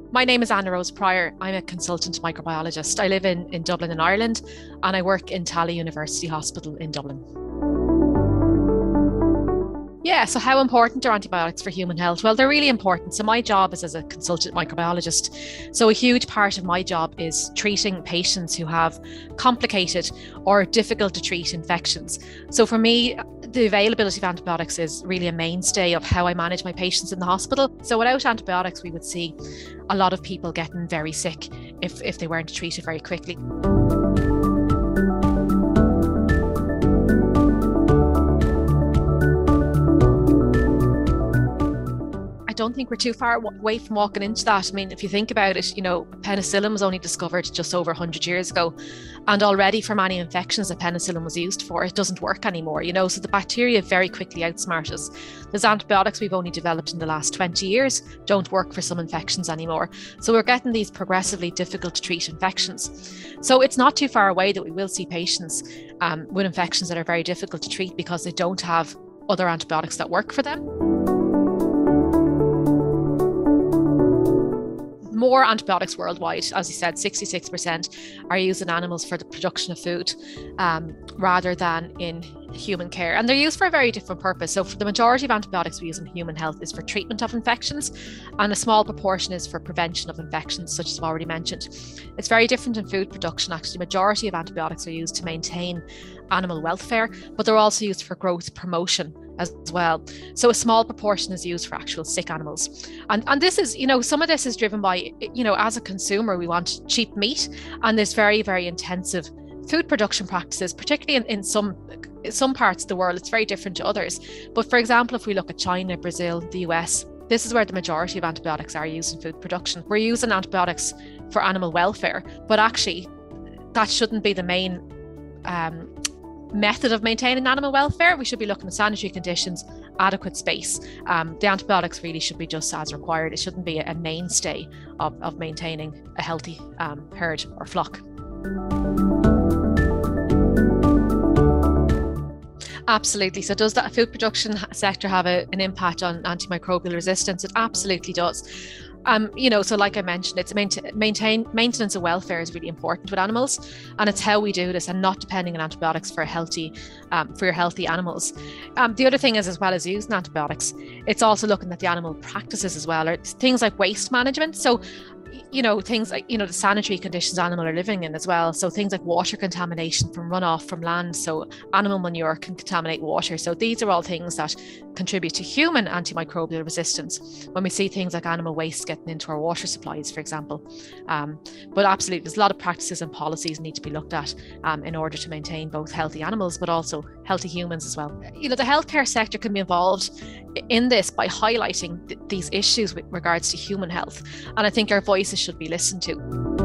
My name is Anna Rose Pryor. I'm a consultant microbiologist. I live in Dublin in Ireland, and I work in Tala University Hospital in Dublin. Yeah, so how important are antibiotics for human health? Well, they're really important. So my job is as a consultant microbiologist. So a huge part of my job is treating patients who have complicated or difficult to treat infections. So for me, the availability of antibiotics is really a mainstay of how I manage my patients in the hospital. So without antibiotics, we would see a lot of people getting very sick if they weren't treated very quickly. I don't think we're too far away from walking into that. I mean, if you think about it, penicillin was only discovered just over 100 years ago. And already for many infections that penicillin was used for, it doesn't work anymore, so the bacteria very quickly outsmart us. There's antibiotics we've only developed in the last 20 years, don't work for some infections anymore. So we're getting these progressively difficult to treat infections. So it's not too far away that we will see patients with infections that are very difficult to treat because they don't have other antibiotics that work for them. More antibiotics worldwide, as you said, 66% are used in animals for the production of food rather than in human care. And they're used for a very different purpose. So for the majority of antibiotics we use in human health is for treatment of infections, and a small proportion is for prevention of infections, such as I've already mentioned. It's very different in food production. Actually, the majority of antibiotics are used to maintain animal welfare, but they're also used for growth promotion as well. So a small proportion is used for actual sick animals. And this is, some of this is driven by, as a consumer, we want cheap meat, and there's very, very intensive food production practices, particularly in some parts of the world. It's very different to others. But for example, if we look at China, Brazil, the US, this is where the majority of antibiotics are used in food production. We're using antibiotics for animal welfare, but actually that shouldn't be the main method of maintaining animal welfare. We should be looking at sanitary conditions, adequate space. The antibiotics really should be just as required. It shouldn't be a mainstay of maintaining a healthy herd or flock. Absolutely. So does that food production sector have an impact on antimicrobial resistance? It absolutely does. So like I mentioned, it's maintenance of welfare is really important with animals, and it's how we do this, and not depending on antibiotics for your healthy animals. The other thing is, as well as using antibiotics, it's also looking at the animal practices as well, or things like waste management. So things like, the sanitary conditions animals are living in as well. So things like water contamination from runoff from land. So animal manure can contaminate water. So these are all things that contribute to human antimicrobial resistance when we see things like animal waste getting into our water supplies, for example. But absolutely, there's a lot of practices and policies need to be looked at in order to maintain both healthy animals, but also healthy humans as well. The healthcare sector can be involved in this by highlighting these issues with regards to human health. And I think our voices should be listened to.